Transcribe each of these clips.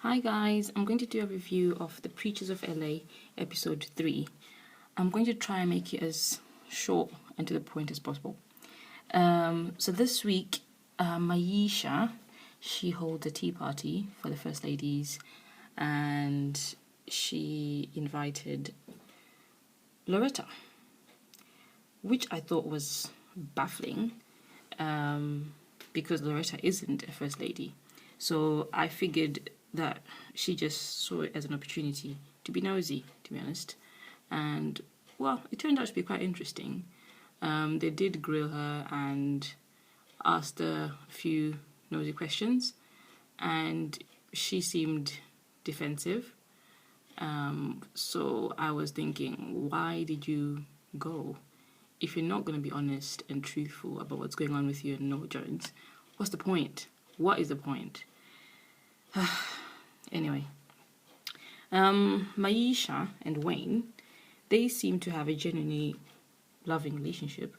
Hi guys, I'm going to do a review of The Preachers of LA episode 3. I'm going to try and make it as short and to the point as possible. So this week, Maisha, she holds a tea party for the First Ladies and she invited Loretta, which I thought was baffling because Loretta isn't a First Lady. So I figured that she just saw it as an opportunity to be nosy, to be honest. And, well, it turned out to be quite interesting. They did grill her and asked her a few nosy questions, and she seemed defensive. So I was thinking, why did you go? If you're not going to be honest and truthful about what's going on with you and Noah Jones, what's the point? What is the point? Anyway, Maisha and Wayne, they seem to have a genuinely loving relationship.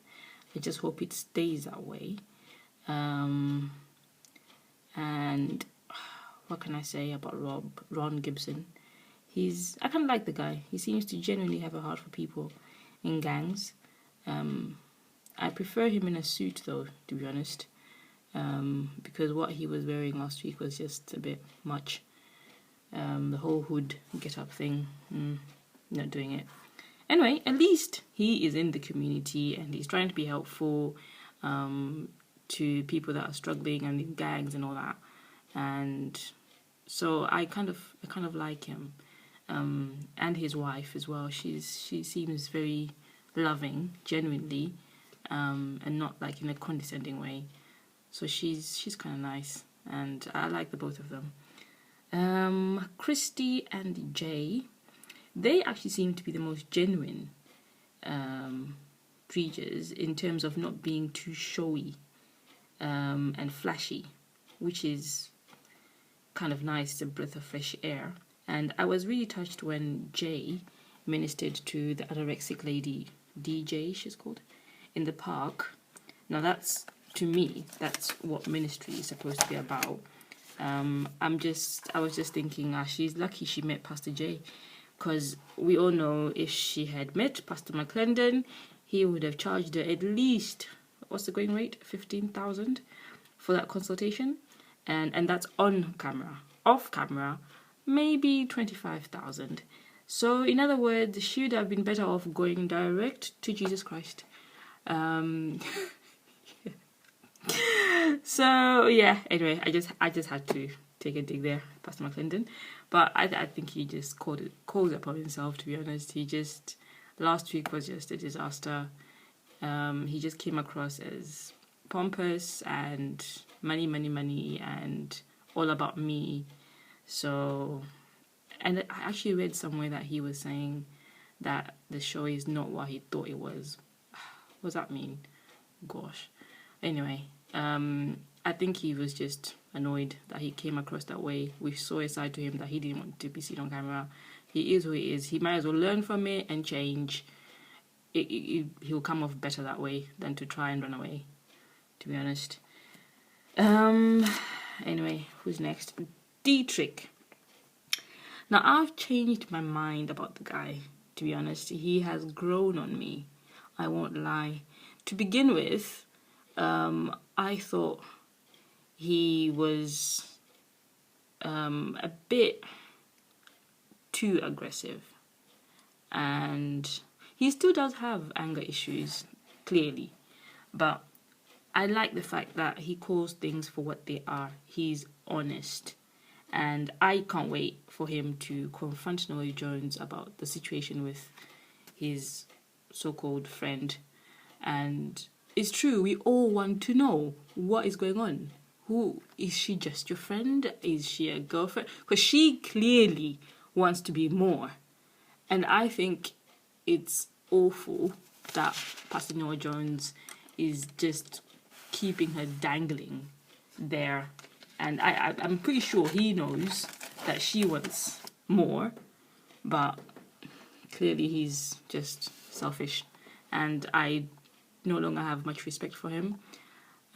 I just hope it stays that way. And what can I say about Ron Gibson? I kind of like the guy. He seems to genuinely have a heart for people in gangs. I prefer him in a suit though, to be honest. Because what he was wearing last week was just a bit much. The whole hood get-up thing, not doing it. Anyway, at least he is in the community and he's trying to be helpful to people that are struggling and in gangs and all that. And so I kind of like him, and his wife as well. She seems very loving, genuinely, and not like in a condescending way. So she's kind of nice, and I like the both of them. Christy and Jay, they actually seem to be the most genuine preachers in terms of not being too showy and flashy, which is kind of nice. It's a breath of fresh air. And I was really touched when Jay ministered to the anorexic lady, DJ, she's called, in the park. Now to me, that's what ministry is supposed to be about. I was just thinking, she's lucky she met Pastor Jay, because we all know if she had met Pastor McClendon, he would have charged her at least, what's the going rate, 15,000 for that consultation, and that's on camera. Off camera, maybe 25,000. So in other words, she would have been better off going direct to Jesus Christ. So yeah, anyway, I just had to take a dig there, Pastor McClendon. But I think he just called it upon himself, to be honest. Last week was just a disaster. He just came across as pompous and money, and all about me. So, and I actually read somewhere that he was saying that the show is not what he thought it was. What does that mean? Gosh. Anyway, I think he was just annoyed that he came across that way. We saw a side to him that he didn't want to be seen on camera. He is who he is. He might as well learn from it and change. He'll come off better that way than to try and run away, to be honest. Anyway, who's next? Dietrich. Now, I've changed my mind about the guy, to be honest. He has grown on me. I won't lie. To begin with, I thought he was a bit too aggressive, and he still does have anger issues, clearly, but I like the fact that he calls things for what they are. He's honest, and I can't wait for him to confront Noah Jones about the situation with his so-called friend. And it's true, we all want to know what is going on. Who is she? Just your friend? Is she a girlfriend? Because she clearly wants to be more. And I think it's awful that Pastor Noah Jones is just keeping her dangling there. And I'm pretty sure he knows that she wants more, but clearly he's just selfish. And I no longer have much respect for him,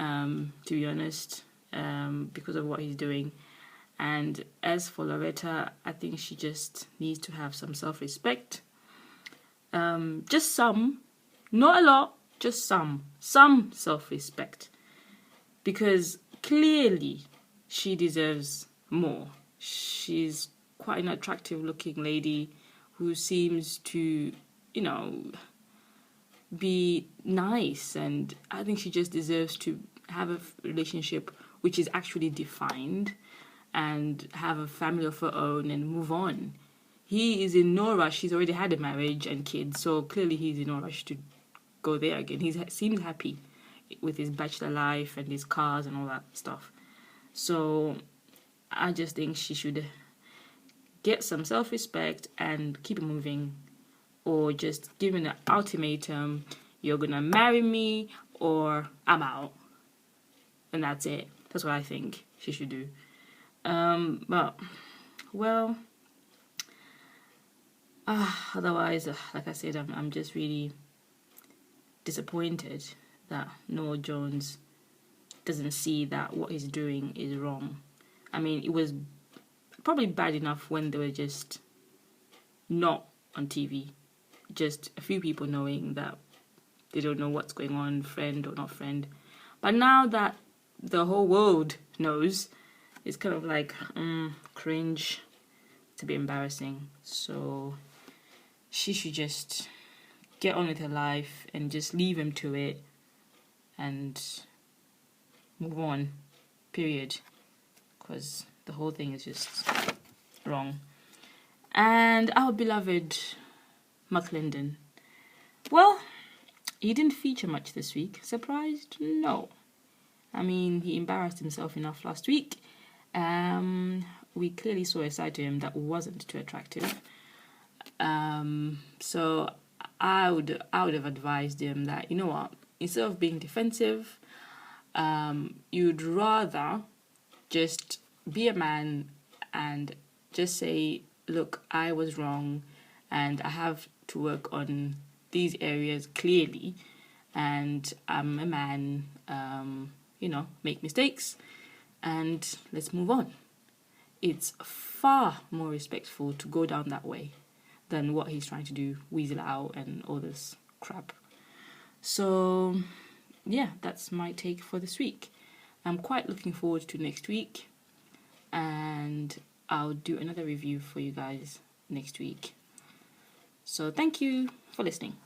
to be honest, because of what he's doing. And as for Loretta, I think she just needs to have some self-respect. Just some, not a lot, just some self-respect. Because clearly she deserves more. She's quite an attractive looking lady who seems to, be nice, and I think she just deserves to have a relationship which is actually defined and have a family of her own and move on. He is in no rush. He's already had a marriage and kids, so clearly he's in no rush to go there again. He seems happy with his bachelor life and his cars and all that stuff. So I just think she should get some self-respect and keep it moving, or just give an ultimatum: you're gonna marry me or I'm out. And that's it. That's what I think she should do. Otherwise, like I said, I'm just really disappointed that Noel Jones doesn't see that what he's doing is wrong. I mean, it was probably bad enough when they were just not on TV. Just a few people knowing that they don't know what's going on, friend or not friend. But now that the whole world knows, it's kind of like cringe. It's a bit embarrassing. So she should just get on with her life and just leave him to it and move on, period. Because the whole thing is just wrong. And our beloved Mark Linden. Well, he didn't feature much this week. Surprised? No. I mean, he embarrassed himself enough last week. We clearly saw a side to him that wasn't too attractive. So I would have advised him that, you know what, instead of being defensive, you'd rather just be a man and just say, look, I was wrong and I have to work on these areas clearly, and I'm a man, make mistakes and let's move on. It's far more respectful to go down that way than what he's trying to do, weasel out and all this crap. So yeah, that's my take for this week. I'm quite looking forward to next week, and I'll do another review for you guys next week. So thank you for listening.